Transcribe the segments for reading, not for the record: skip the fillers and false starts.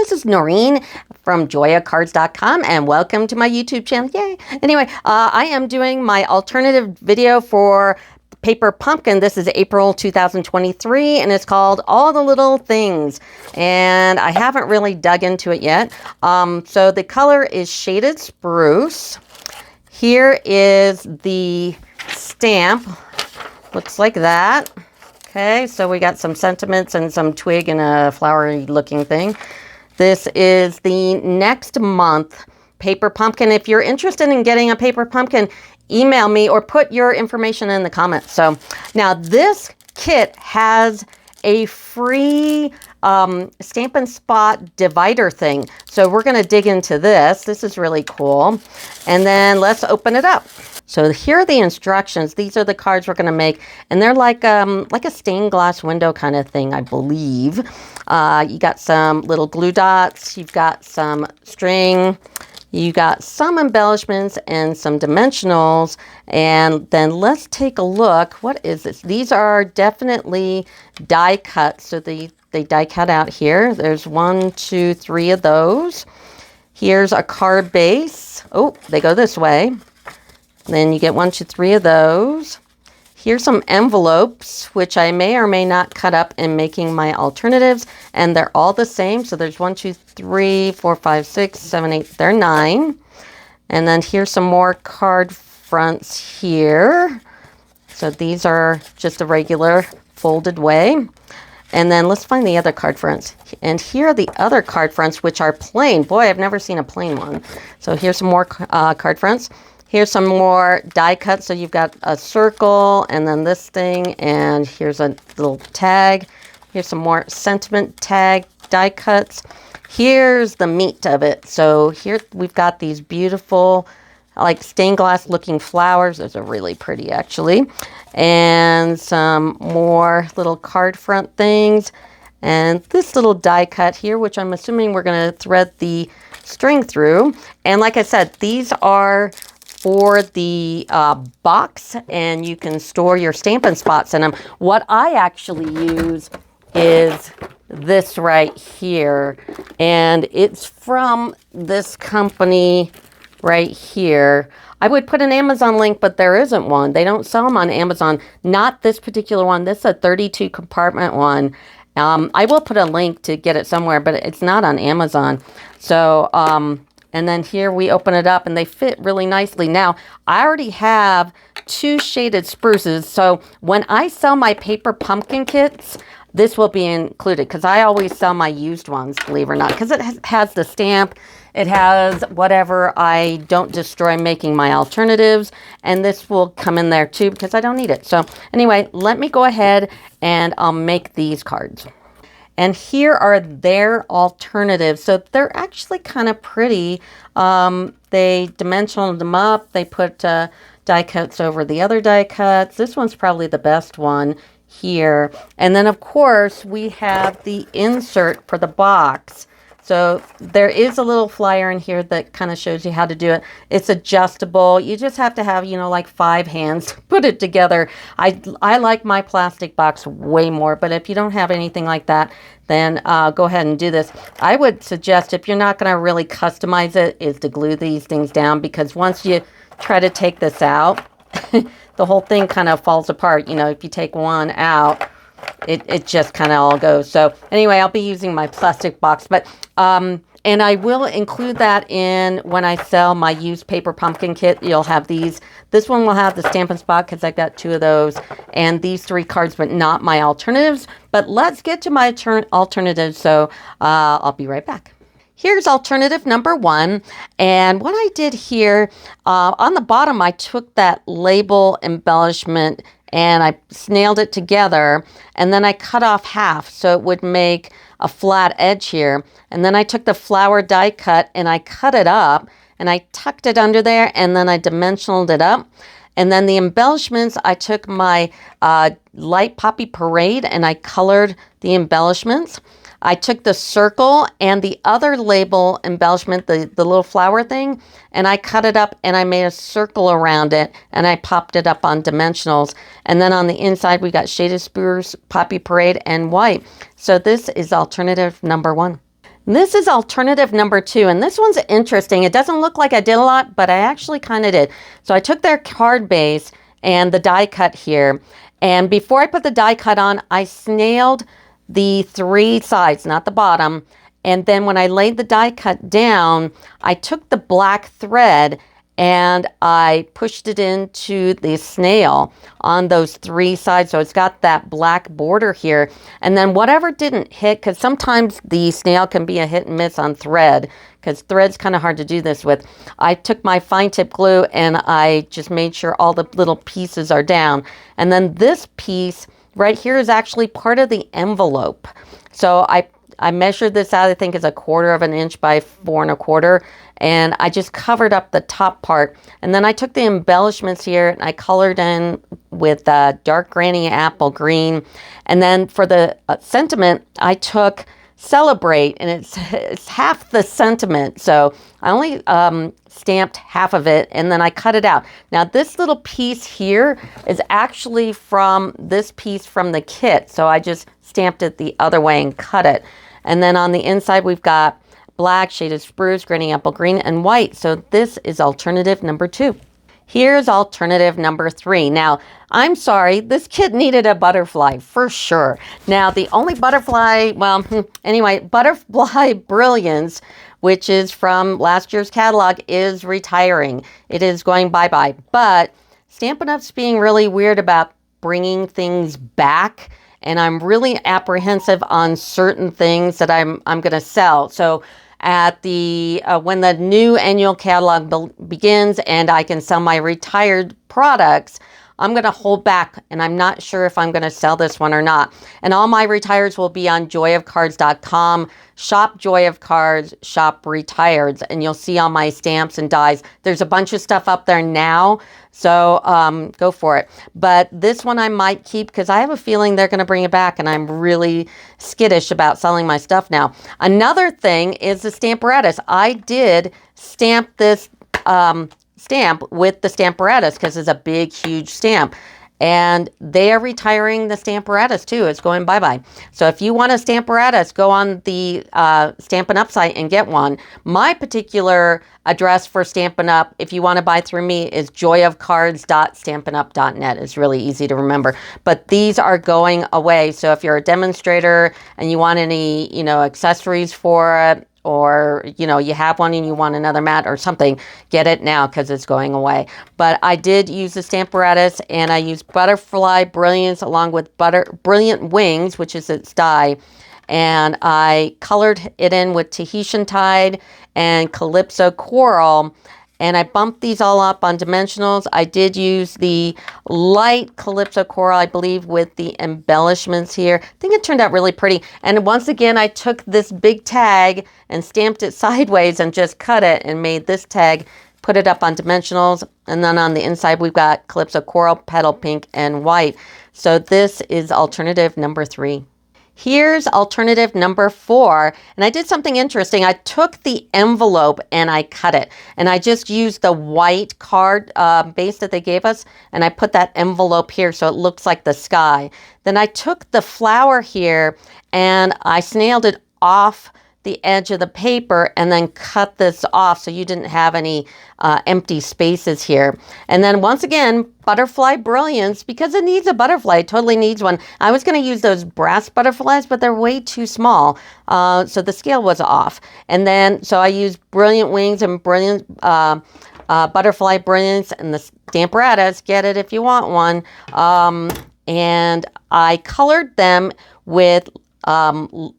this is Noreen from joyacards.com and welcome to my YouTube channel. Yay! Anyway, I am doing my alternative video for PaperPumpkin. This is April 2023 and it's called All the Little Things. And I haven't really dug into it yet. So the color is Shaded Spruce. Here is the stamp. Looks like that. Okay, so we got some sentiments and some twig and a flowery looking thing. This is the next month PaperPumpkin. If you're interested in getting a PaperPumpkin, email me or put your information in the comments. So now this kit has a free Stampin' Spot divider thing. So we're going to dig into this. This is really cool. And then let's open it up. So here are the instructions. These are the cards we're going to make, and they're like a stained glass window kind of thing, I believe. You got some little glue dots. You've got some string. You got some embellishments and some dimensionals. And then let's take a look. What is this? These are definitely die cuts. So they die cut out here. There's 1, 2, 3 of those. Here's a card base. Oh, they go this way. Then you get 1, 2, 3 of those. Here's some envelopes, which I may or may not cut up in making my alternatives. And they're all the same. So there's 1, 2, 3, 4, 5, 6, 7, 8. They're 9. And then here's some more card fronts here. So these are just a regular folded way. And then let's find the other card fronts. And here are the other card fronts, which are plain. Boy, I've never seen a plain one. So here's some more card fronts. Here's some more die cuts. So you've got a circle and then this thing. And here's a little tag. Here's some more sentiment tag die cuts. Here's the meat of it. So here we've got these beautiful like stained glass looking flowers. Those are really pretty actually. And some more little card front things. And this little die cut here, which I'm assuming we're going to thread the string through. And like I said, these are for the box, and you can store your Stampin' Spots in them. What I actually use is this right here, and it's from this company right here. I would put an Amazon link, but there isn't one. They don't sell them on Amazon. Not this particular one. This is a 32 compartment one. I will put a link to get it somewhere, but it's not on Amazon. So, and then here we open it up and they fit really nicely. Now, I already have 2 shaded spruces. So when I sell my PaperPumpkin kits, this will be included because I always sell my used ones, believe it or not, because it has the stamp. It has whatever I don't destroy making my alternatives. And this will come in there too because I don't need it. So anyway, let me go ahead and I'll make these cards. And here are their alternatives. So they're actually kind of pretty. They dimensional them up. They put die cuts over the other die cuts. This one's probably the best one here. And then, of course, we have the insert for the box. So there is a little flyer in here that kind of shows you how to do it. It's adjustable. You just have to have, you know, like 5 hands to put it together. I like my plastic box way more, but if you don't have anything like that, then go ahead and do this. I would suggest, if you're not going to really customize it, is to glue these things down, because once you try to take this out, the whole thing kind of falls apart. You know, if you take one out, it just kind of all goes. So anyway, I'll be using my plastic box, but and I will include that in when I sell my used PaperPumpkin kit. You'll have these. This one will have the Stampin' Spot because I've got 2 of those, and these 3 cards, but not my alternatives. But let's get to my alternatives. So I'll be right back. Here's alternative number 1. And what I did here, on the bottom, I took that label embellishment and I snailed it together, and then I cut off half so it would make a flat edge here. And then I took the flower die cut and I cut it up and I tucked it under there, and then I dimensionaled it up. And then the embellishments, I took my light poppy parade and I colored the embellishments. I took the circle and the other label embellishment, the little flower thing, and I cut it up and I made a circle around it and I popped it up on dimensionals. And then on the inside, we got Shaded Spruce, Poppy Parade, and white. So this is alternative number 1. This is alternative number 2, and this one's interesting. It doesn't look like I did a lot, but I actually kind of did. So I took their card base and the die cut here, and before I put the die cut on, I snailed the 3 sides, not the bottom, and then when I laid the die cut down, I took the black thread and I pushed it into the snail on those 3 sides. So it's got that black border here. And then whatever didn't hit, because sometimes the snail can be a hit and miss on thread, because thread's kind of hard to do this with. I took my fine tip glue and I just made sure all the little pieces are down. And then this piece right here is actually part of the envelope. So I measured this out, I think it's 1/4 of an inch by 4 1/4. And I just covered up the top part. And then I took the embellishments here and I colored in with dark granny apple green. And then for the sentiment, I took Celebrate, and it's half the sentiment. So I only stamped half of it, and then I cut it out. Now this little piece here is actually from this piece from the kit. So I just stamped it the other way and cut it. And then on the inside, we've got black, shaded spruce, granny apple green, and white. So this is alternative number 2. Here's alternative number 3. Now, I'm sorry, this kit needed a butterfly for sure. Now, the only butterfly, well, anyway, Butterfly Brilliance, which is from last year's catalog, is retiring. It is going bye-bye. But Stampin' Up's being really weird about bringing things back, and I'm really apprehensive on certain things that I'm going to sell. So at the when the new annual catalog begins and I can sell my retired products, I'm going to hold back, and I'm not sure if I'm going to sell this one or not. And all my retires will be on joyofcards.com. Shop Joy of Cards, shop retireds, and you'll see all my stamps and dies. There's a bunch of stuff up there now, so go for it. But this one I might keep because I have a feeling they're going to bring it back, and I'm really skittish about selling my stuff now. Another thing is the Stamparatus. I did stamp this stamp with the Stamparatus because it's a big, huge stamp. And they are retiring the Stamparatus too. It's going bye-bye. So if you want a Stamparatus, go on the Stampin' Up site and get one. My particular address for Stampin' Up, if you want to buy through me, is joyofcards.stampinup.net. It's really easy to remember. But these are going away. So if you're a demonstrator and you want any, accessories for it, or, you have one and you want another mat or something, get it now because it's going away. But I did use the Stamparatus, and I used Butterfly Brilliance along with Brilliant Wings, which is its die. And I colored it in with Tahitian Tide and Calypso Coral. And I bumped these all up on dimensionals. I did use the light Calypso Coral, I believe, with the embellishments here. I think it turned out really pretty. And once again, I took this big tag and stamped it sideways and just cut it and made this tag, put it up on dimensionals. And then on the inside, we've got Calypso Coral, Petal Pink, and White. So this is alternative number 3. Here's alternative number 4, and I did something interesting. I took the envelope and I cut it, and I just used the white card base that they gave us, and I put that envelope here so it looks like the sky. Then I took the flower here and I snailed it off the edge of the paper and then cut this off so you didn't have any empty spaces here. And then once again, Butterfly Brilliance, because it needs a butterfly, it totally needs one. I was going to use those brass butterflies, but they're way too small, so the scale was off. And then, so I used Brilliant Wings and Brilliant Butterfly Brilliance and the Stamparatus, get it if you want one. And I colored them with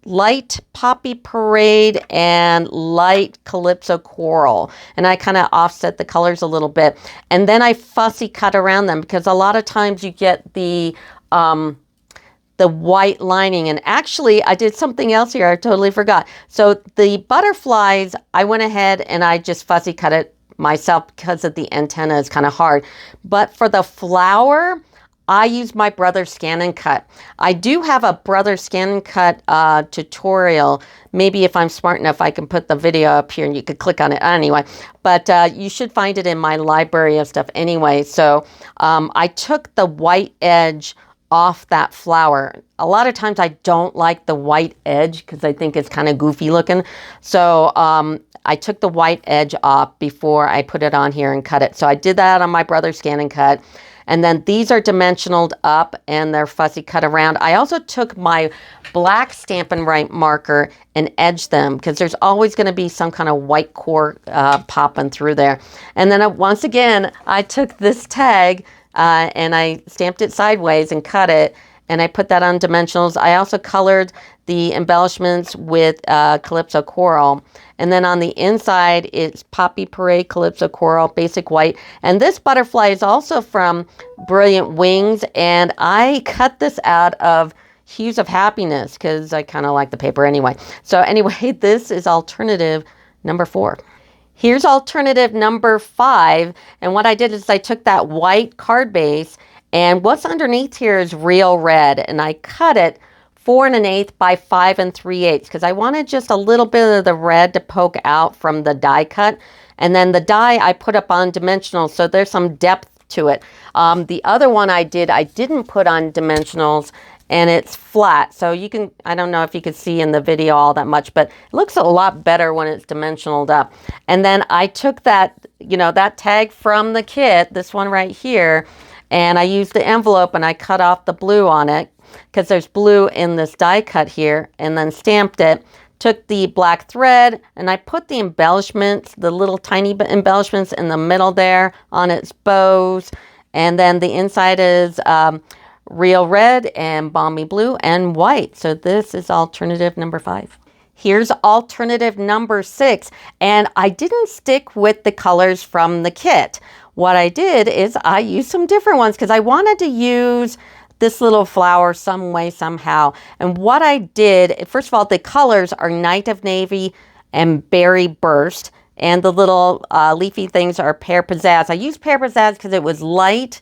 light Poppy Parade and light Calypso Coral, and I kind of offset the colors a little bit, and then I fussy cut around them because a lot of times you get the white lining. And actually I did something else here, I totally forgot. So the butterflies, I went ahead and I just fussy cut it myself because of the antenna is kind of hard. But for the flower, I use my Brother Scan and Cut. I do have a Brother Scan and Cut tutorial. Maybe if I'm smart enough, I can put the video up here and you could click on it anyway. But you should find it in my library of stuff anyway. So I took the white edge off that flower. A lot of times I don't like the white edge because I think it's kind of goofy looking. So I took the white edge off before I put it on here and cut it. So I did that on my brother's Scan and Cut. And then these are dimensionaled up and they're fussy cut around. I also took my black Stampin' Right marker and edged them because there's always going to be some kind of white core popping through there. And then once again, I took this tag and I stamped it sideways and cut it. And I put that on dimensionals. I also colored the embellishments with Calypso Coral. And then on the inside, it's Poppy Parade Calypso Coral, basic white. And this butterfly is also from Brilliant Wings. And I cut this out of Hues of Happiness because I kind of like the paper anyway. So anyway, this is alternative number 4. Here's alternative number 5. And what I did is I took that white card base, and what's underneath here is real red, and I cut it 4 1/8 by 5 3/8 because I wanted just a little bit of the red to poke out from the die cut. And then the die I put up on dimensionals, so there's some depth to it. The other one I didn't put on dimensionals, and it's flat. So you can, I don't know if you can see in the video all that much, but it looks a lot better when it's dimensionaled up. And then I took that, that tag from the kit, this one right here, and I used the envelope and I cut off the blue on it because there's blue in this die cut here, and then stamped it. Took the black thread and I put the embellishments, the little tiny embellishments in the middle there on its bows. And then the inside is real red and balmy blue and white. So this is alternative number 5. Here's alternative number 6. And I didn't stick with the colors from the kit. What I did is I used some different ones because I wanted to use this little flower some way, somehow. And what I did, first of all, the colors are Night of Navy and Berry Burst. And the little leafy things are Pear Pizzazz. I used Pear Pizzazz because it was light,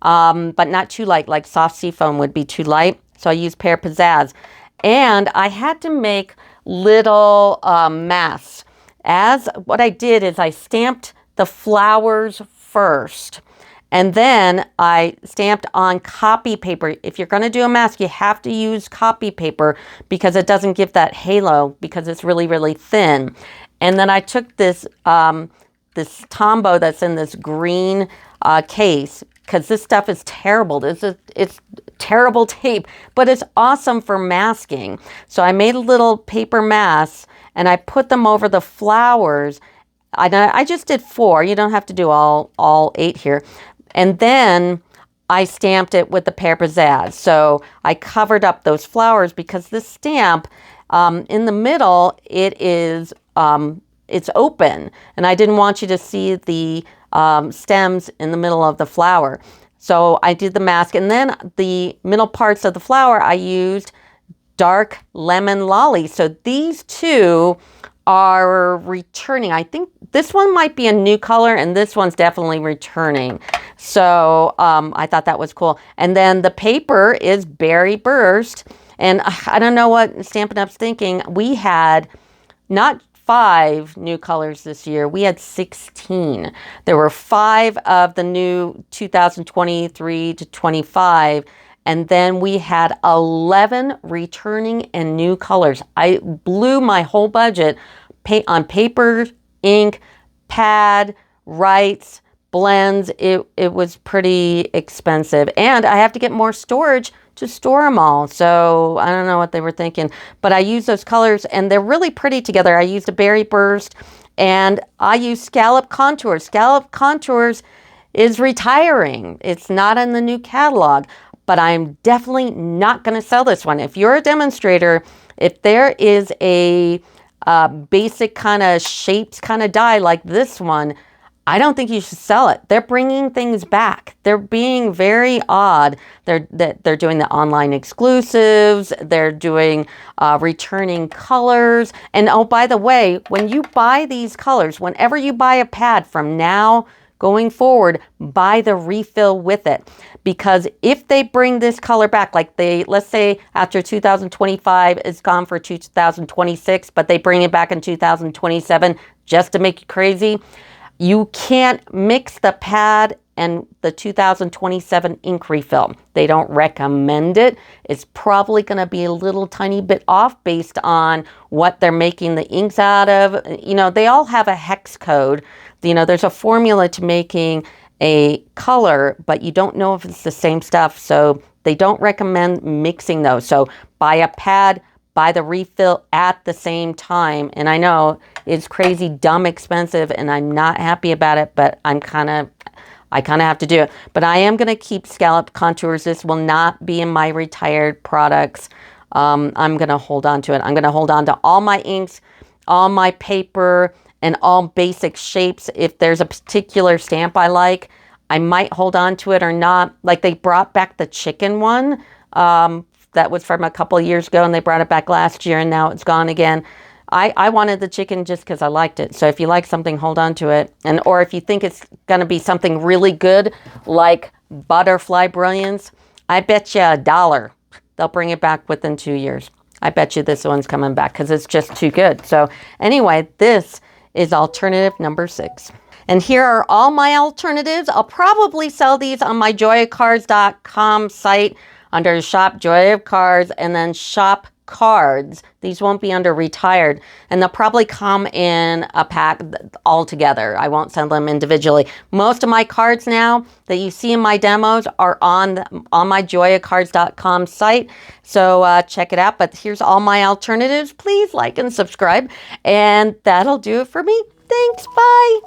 but not too light, like soft seafoam would be too light. So I used Pear Pizzazz. And I had to make little masks. What I did is I stamped the flowers first. And then I stamped on copy paper. If you're going to do a mask, you have to use copy paper because it doesn't give that halo because it's really, really thin. And then I took this this Tombow that's in this green case because this stuff is terrible. It's terrible tape, but it's awesome for masking. So I made a little paper mask and I put them over the flowers. I just did 4. You don't have to do all 8 here. And then I stamped it with the Pear Pizzazz. So I covered up those flowers because this stamp in the middle, it's open. And I didn't want you to see the stems in the middle of the flower. So I did the mask. And then the middle parts of the flower, I used dark lemon lolly. So these two are returning. I think this one might be a new color and this one's definitely returning. So I thought that was cool. And then the paper is Berry Burst. And I don't know what Stampin' Up's thinking. We had not 5 new colors this year. We had 16. There were 5 of the new 2023 to 25. And then we had 11 returning and new colors. I blew my whole budget on paper, ink, pad, writes, blends. It was pretty expensive. And I have to get more storage to store them all. So I don't know what they were thinking. But I used those colors and they're really pretty together. I used a Berry Burst and I used Scallop Contours. Scallop Contours is retiring. It's not in the new catalog. But I'm definitely not going to sell this one. If you're a demonstrator, if there is a basic kind of shapes kind of die like this one, I don't think you should sell it. They're bringing things back. They're being very odd. They're doing the online exclusives. They're doing returning colors. And oh, by the way, when you buy these colors, whenever you buy a pad from now going forward, buy the refill with it. Because if they bring this color back, like let's say after 2025 is gone for 2026, but they bring it back in 2027 just to make you crazy, You can't mix the pad and the 2027 ink refill. They don't recommend it. It's probably going to be a little tiny bit off based on what they're making the inks out of. You know, they all have a hex code. You know, there's a formula to making a color, but you don't know if it's the same stuff. So they don't recommend mixing those. So buy a pad, buy the refill at the same time. And I know it's crazy, dumb, expensive, and I'm not happy about it, but I kind of have to do it. But I am going to keep scallop contours. This will not be in my retired products. I'm going to hold on to it. I'm going to hold on to all my inks, all my paper, and all basic shapes. If there's a particular stamp I like, I might hold on to it or not. Like they brought back the chicken one. That was from a couple of years ago, and they brought it back last year, and now it's gone again. I wanted the chicken just because I liked it. So if you like something, hold on to it. And or if you think it's going to be something really good, like Butterfly Brilliance, I bet you $1 they'll bring it back within 2 years. I bet you this one's coming back because it's just too good. So anyway, this is alternative number 6. And here are all my alternatives. I'll probably sell these on my joyacards.com site under Shop Joy of Cards and then Shop Cards. These won't be under retired, and they'll probably come in a pack all together. I won't send them individually. Most of my cards now that you see in my demos are on my joyacards.com site. So check it out. But here's all my alternatives. Please like and subscribe. And that'll do it for me. Thanks. Bye.